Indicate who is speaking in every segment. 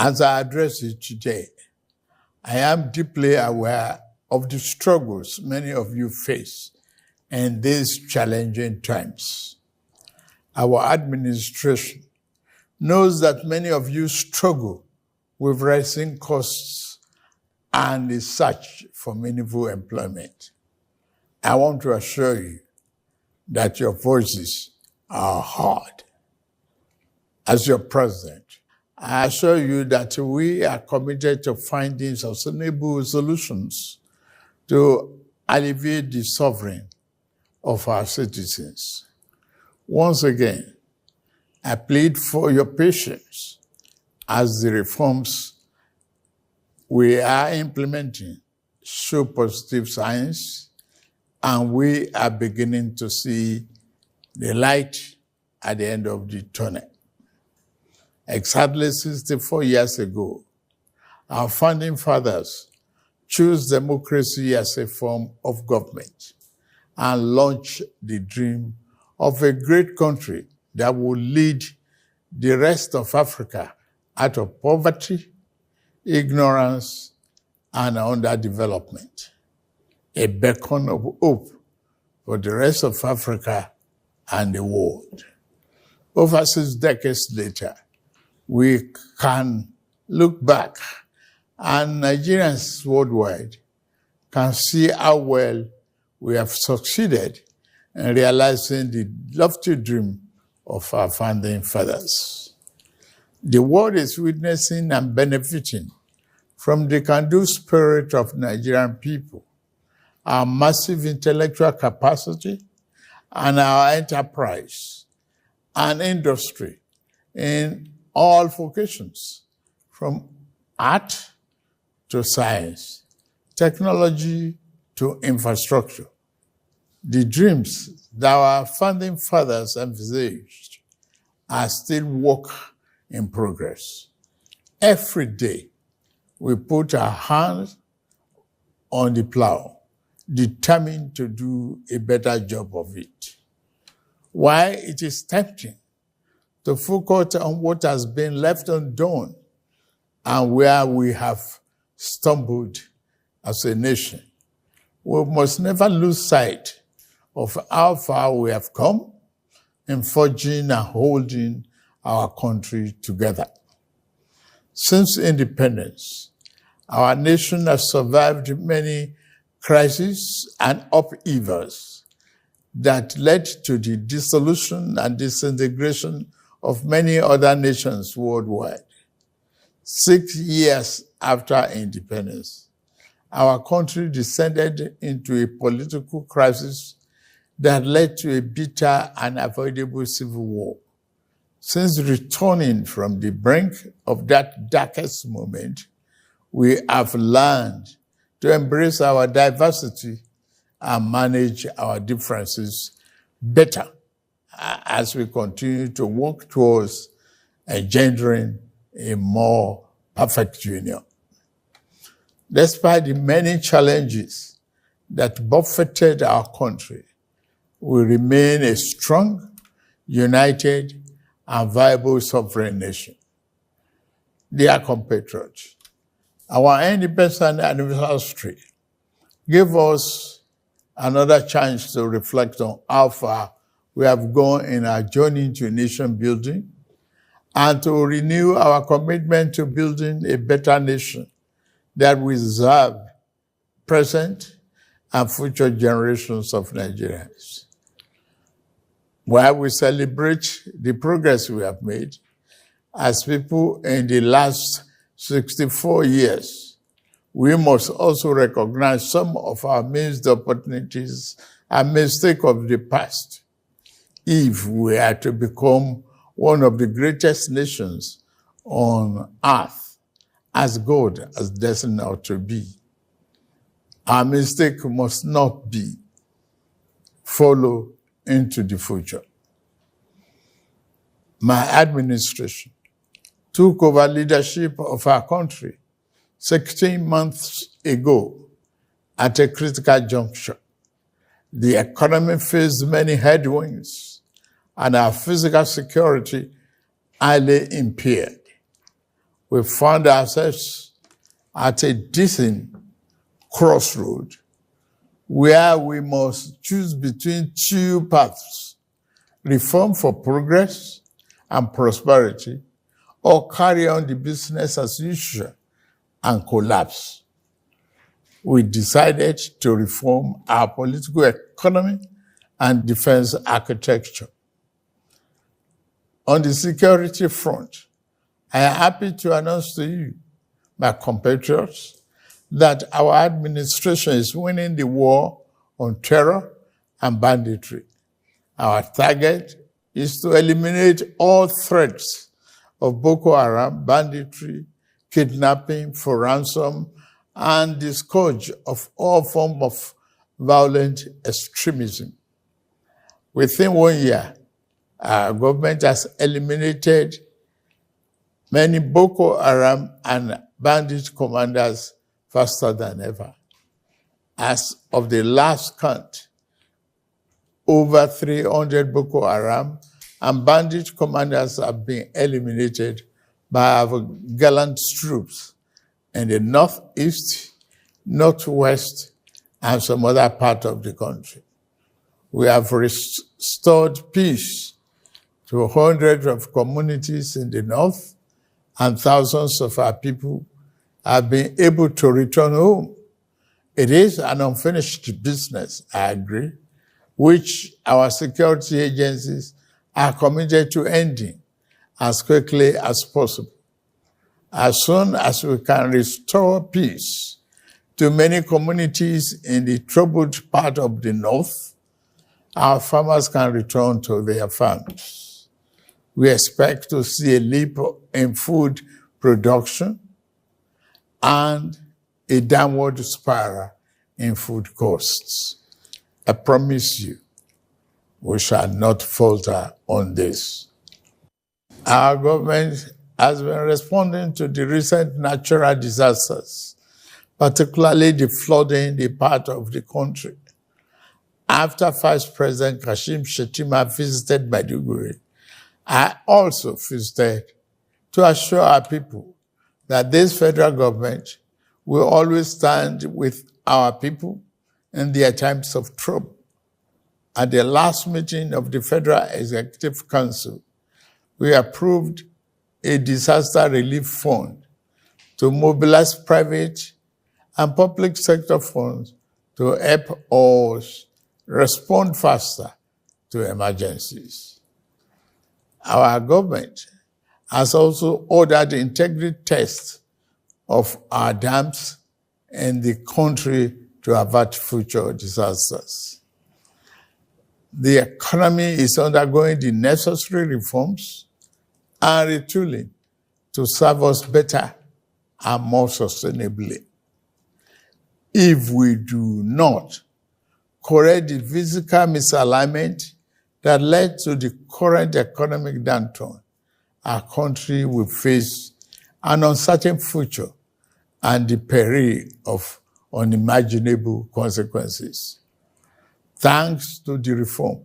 Speaker 1: As I address it today, I am deeply aware of the struggles many of you face in these challenging times. Our administration knows that many of you struggle with rising costs and the search for meaningful employment. I want to assure you that your voices are heard. As your president, I assure you that we are committed to finding sustainable solutions to alleviate the suffering of our citizens. Once again, I plead for your patience as the reforms we are implementing show positive signs, and we are beginning to see the light at the end of the tunnel. Exactly 64 years ago, our founding fathers chose democracy as a form of government and launched the dream of a great country that would lead the rest of Africa out of poverty, ignorance, and underdevelopment. A beacon of hope for the rest of Africa and the world. Over 6 decades later, we can look back and Nigerians worldwide can see how well we have succeeded in realizing the lofty dream of our founding fathers. The world is witnessing and benefiting from the can-do spirit of Nigerian people, our massive intellectual capacity, and our enterprise and industry in all vocations, from art to science, technology to infrastructure. The dreams that our founding fathers envisaged are still work in progress. Every day, we put our hands on the plow, determined to do a better job of it. While it is tempting to focus on what has been left undone and where we have stumbled as a nation, we must never lose sight of how far we have come in forging and holding our country together. Since independence, our nation has survived many crises and upheavals that led to the dissolution and disintegration of many other nations worldwide. 6 years after independence, our country descended into a political crisis that led to a bitter and avoidable civil war. Since returning from the brink of that darkest moment, we have learned to embrace our diversity and manage our differences better as we continue to work towards engendering a more perfect union. Despite the many challenges that buffeted our country, we remain a strong, united, and viable sovereign nation. Dear compatriots, our independence anniversary gave us another chance to reflect on how far we have gone in our journey to nation building and to renew our commitment to building a better nation that will serve present and future generations of Nigerians. While we celebrate the progress we have made as people in the last 64 years, we must also recognize some of our missed opportunities and mistakes of the past if we are to become one of the greatest nations on earth, as God has destined us to be. Our mistake must not be follow into the future. My administration took over leadership of our country 16 months ago at a critical juncture. The economy faced many headwinds and our physical security highly impaired. we found ourselves at a decent crossroad where we must choose between two paths: reform for progress and prosperity, or carry on the business as usual and collapse. We decided to reform our political economy and defense architecture. On the security front, I am happy to announce to you, my compatriots, that our administration is winning the war on terror and banditry. Our target is to eliminate all threats of Boko Haram, banditry, kidnapping for ransom, and the scourge of all forms of violent extremism. Within 1 year, our government has eliminated many Boko Haram and bandit commanders faster than ever. As of the last count, over 300 Boko Haram and bandit commanders have been eliminated by our gallant troops in the northeast, northwest, and some other part of the country. We have restored peace to hundreds of communities in the north, and thousands of our people have been able to return home. It is an unfinished business, I agree, which our security agencies are committed to ending as quickly as possible. As soon as we can restore peace to many communities in the troubled part of the north, our farmers can return to their farms. We expect to see a leap in food production and a downward spiral in food costs. I promise you, we shall not falter on this. Our government has been responding to the recent natural disasters, particularly the flooding in the part of the country. After Vice President Kashim Shettima visited Maiduguri, I also visited to assure our people that this federal government will always stand with our people in their times of trouble. At the last meeting of the Federal Executive Council, we approved a disaster relief fund to mobilize private and public sector funds to help us respond faster to emergencies. Our government has also ordered integrity tests of our dams in the country to avert future disasters. The economy is undergoing the necessary reforms and retooling to serve us better and more sustainably. If we do not correct the physical misalignment that led to the current economic downturn, our country will face an uncertain future and the peril of unimaginable consequences. Thanks to the reform,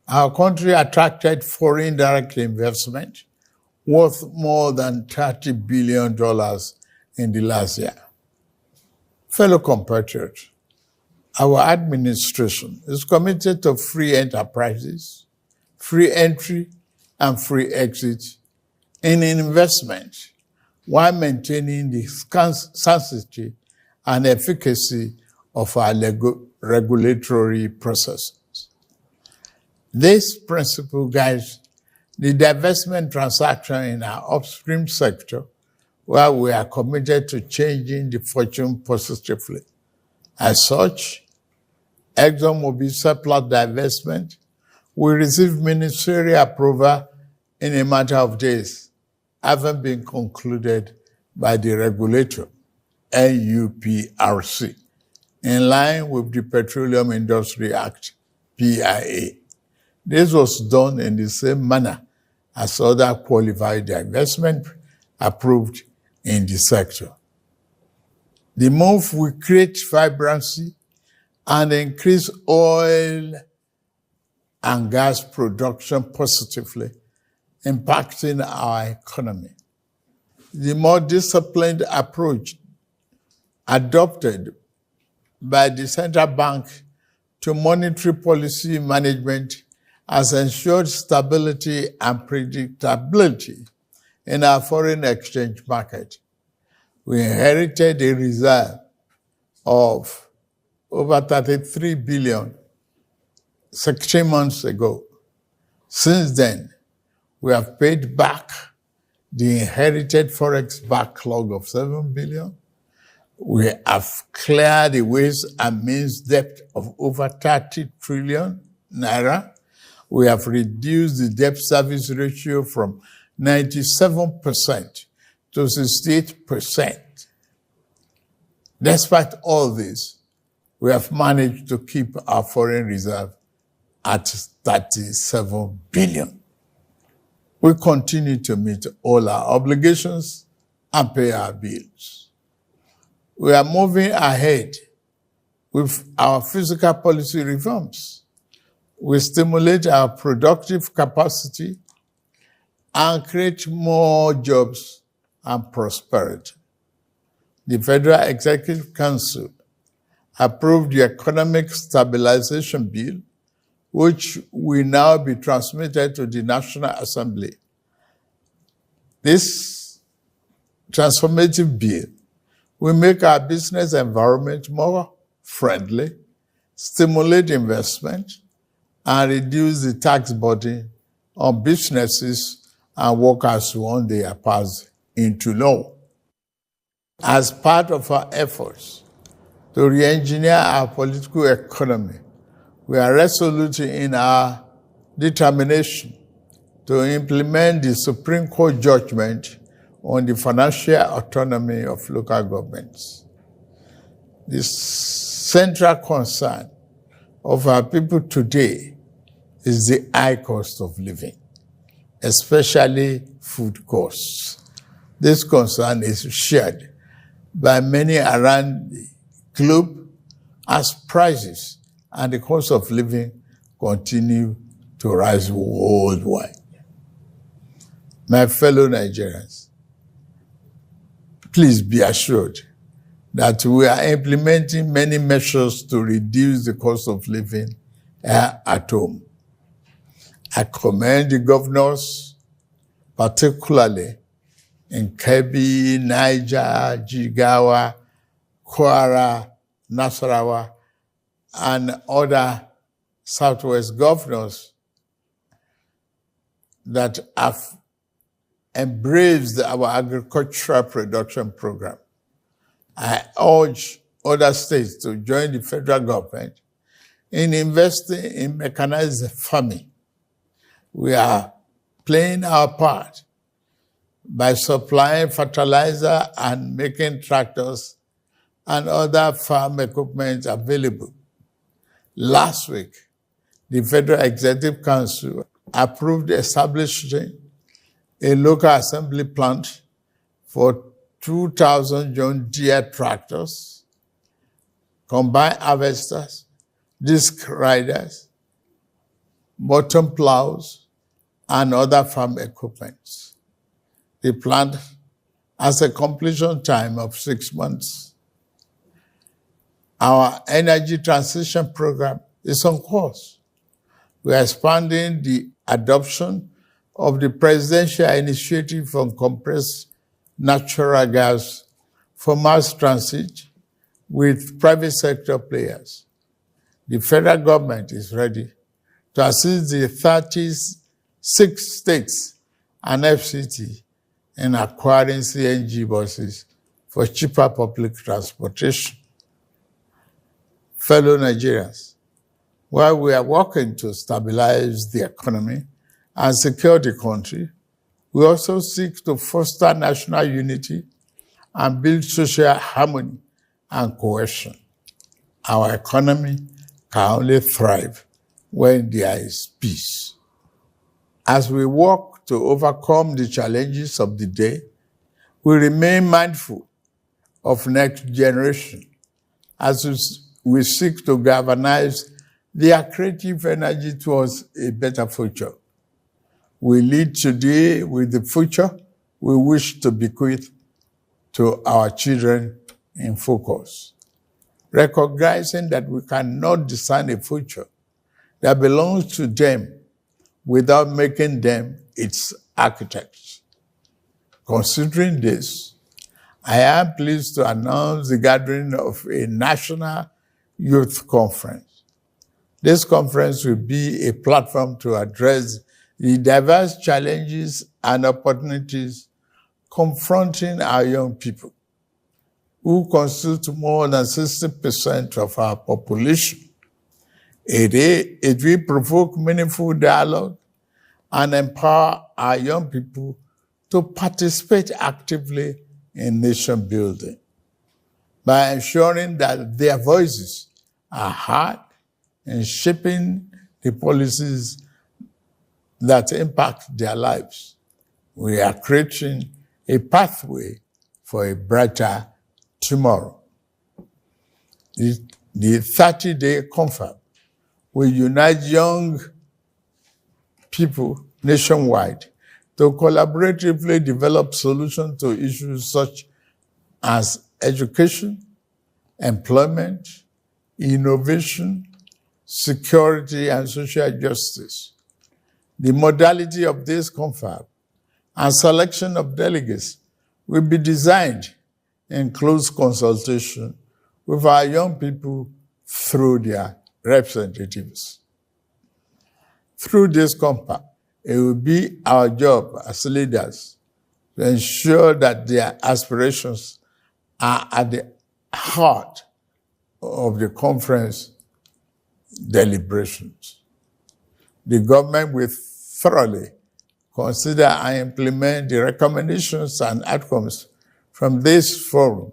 Speaker 1: our country attracted foreign direct investment worth more than $30 billion in the last year. Fellow compatriots, our administration is committed to free enterprises, free entry, and free exit in investment while maintaining the sanctity and efficacy of our regulatory processes. This principle guides the divestment transaction in our upstream sector, where we are committed to changing the fortune positively. As such, Exxon Mobil Seplat divestment will receive ministerial approval in a matter of days, having been concluded by the regulator, NUPRC, in line with the Petroleum Industry Act, PIA. This was done in the same manner as other qualified divestment approved in the sector. The move will create vibrancy and increase oil and gas production positively, impacting our economy. the more disciplined approach adopted by the central bank to monetary policy management has ensured stability and predictability in our foreign exchange market. We inherited a reserve of over 33 billion 16 months ago. Since then, we have paid back the inherited forex backlog of 7 billion. We have cleared the ways and means debt of over 30 trillion naira. We have reduced the debt service ratio from 97% to 68%. Despite all this, we have managed to keep our foreign reserve at 37 billion. We continue to meet all our obligations and pay our bills. We are moving ahead with our fiscal policy reforms. We stimulate our productive capacity and create more jobs and prosperity. The Federal Executive Council approved the Economic Stabilisation Bill, which will now be transmitted to the National Assembly. This transformative bill will make our business environment more friendly, stimulate investment, and reduce the tax burden on businesses and workers once they are passed into law. As part of our efforts to re-engineer our political economy, we are resolute in our determination to implement the Supreme Court judgment on the financial autonomy of local governments. The central concern of our people today is the high cost of living, especially food costs. This concern is shared by many around the globe as prices and the cost of living continue to rise worldwide. My fellow Nigerians, please be assured that we are implementing many measures to reduce the cost of living at home. I commend the governors, particularly in Kebbi, Niger, Jigawa, Kwara, Nasarawa, and other Southwest governors that have embraced our agricultural production program. I urge other states to join the federal government in investing in mechanized farming. We are playing our part by supplying fertilizer and making tractors and other farm equipment available. Last week, the Federal Executive Council approved establishing a local assembly plant for 2,000 John Deere tractors, combine harvesters, disc riders, bottom plows, and other farm equipment. The plant has a completion time of 6 months. Our energy transition program is on course. We are expanding the adoption of the presidential initiative on compressed natural gas for mass transit with private sector players. The federal government is ready to assist the 36 states and FCT in acquiring CNG buses for cheaper public transportation. Fellow Nigerians, while we are working to stabilize the economy and secure the country, we also seek to foster national unity and build social harmony and cohesion. Our economy can only thrive when there is peace. As we work to overcome the challenges of the day, we remain mindful of next generation as we seek to galvanize their creative energy towards a better future. We lead today with the future we wish to bequeath to our children in focus, recognizing that we cannot design a future that belongs to them without making them its architects. Considering this, I am pleased to announce the gathering of a national youth conference. This conference will be a platform to address the diverse challenges and opportunities confronting our young people, who constitute more than 60% of our population. It will provoke meaningful dialogue and empower our young people to participate actively in nation building by ensuring that their voices are heard in shaping the policies that impact their lives. We are creating a pathway for a brighter tomorrow. The 30-day confab will unite young people nationwide to collaboratively develop solutions to issues such as education, employment, innovation, security, and social justice. The modality of this confab and selection of delegates will be designed in close consultation with our young people through their representatives. Through this confab, it will be our job as leaders to ensure that their aspirations are at the heart of the conference deliberations. The government will thoroughly consider and implement the recommendations and outcomes from this forum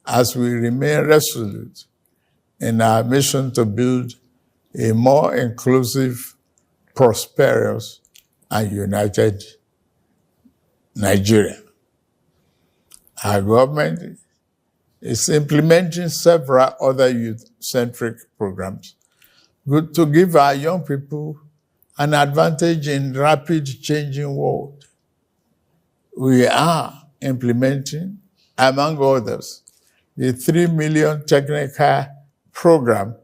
Speaker 1: as we remain resolute in our mission to build a more inclusive, prosperous, and united Nigeria. Our government is implementing several other youth-centric programs to give our young people an advantage in rapid changing world. We are implementing, among others, the 3 million technical program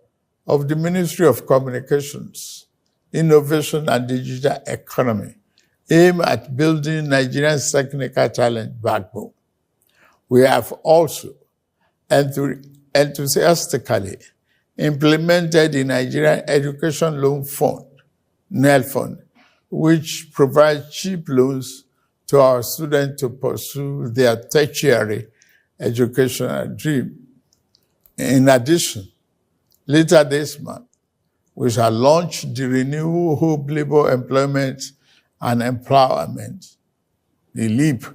Speaker 1: of the Ministry of Communications, Innovation and Digital Economy, aimed at building Nigeria's technical talent backbone. We have also enthusiastically implemented the Nigerian Education Loan Fund, NEL Fund, which provides cheap loans to our students to pursue their tertiary educational dream. In addition, later this month, we shall launch the Renewable Hope Labor Employment and Empowerment, the LEAP.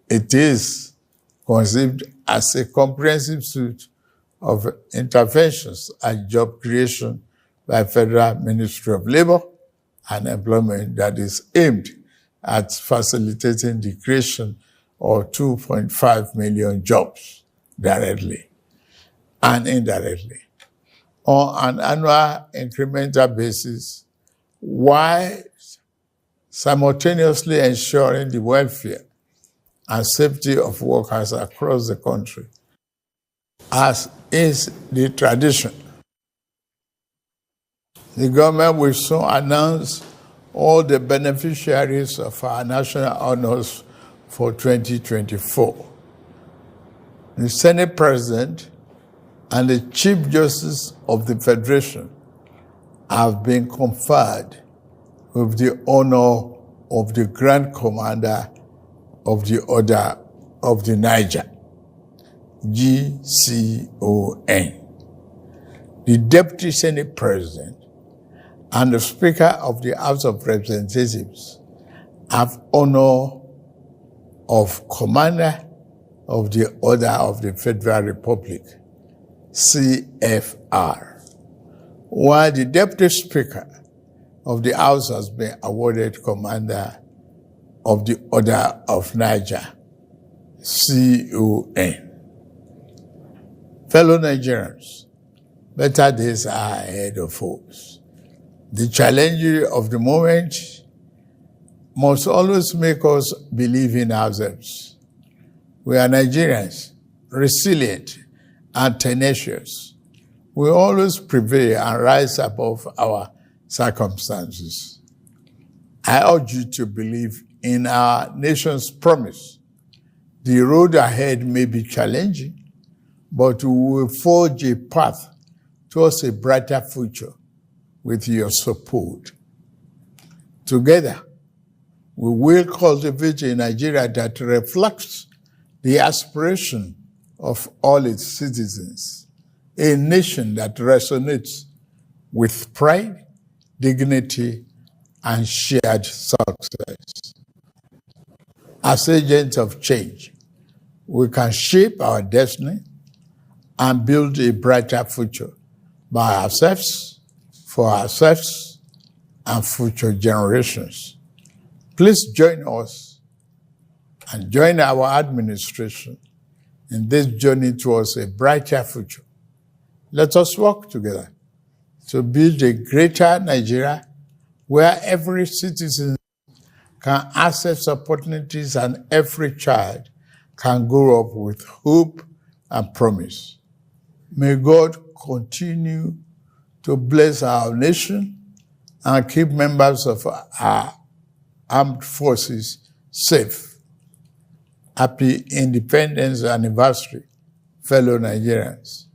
Speaker 1: It is conceived as a comprehensive suite of interventions and job creation by Federal Ministry of Labor and Employment that is aimed at facilitating the creation of 2.5 million jobs directly and indirectly on an annual incremental basis, while simultaneously ensuring the welfare and safety of workers across the country, as is the tradition. The government will soon announce all the beneficiaries of our national honors for 2024. The Senate President and the Chief Justice of the Federation have been conferred with the honor of the Grand Commander of the Order of the Niger, GCON. The Deputy Senate President and the Speaker of the House of Representatives have honor of Commander of the Order of the Federal Republic, CFR, while the Deputy Speaker of the House has been awarded Commander of the Order of Niger, CON. Fellow Nigerians, better days are ahead of us. The challenges of the moment must always make us believe in ourselves. We are Nigerians, resilient and tenacious. We always prevail and rise above our circumstances. I urge you to believe in our nation's promise. The road ahead may be challenging, but we will forge a path towards a brighter future with your support. Together, we will cultivate a Nigeria that reflects the aspiration of all its citizens, a nation that resonates with pride, dignity, and shared success. As agents of change, we can shape our destiny and build a brighter future by ourselves, for ourselves, and future generations. Please join us and join our administration in this journey towards a brighter future. Let us work together to build a greater Nigeria where every citizen can access opportunities and every child can grow up with hope and promise. May God continue to bless our nation and keep members of our armed forces safe. Happy Independence Anniversary, fellow Nigerians.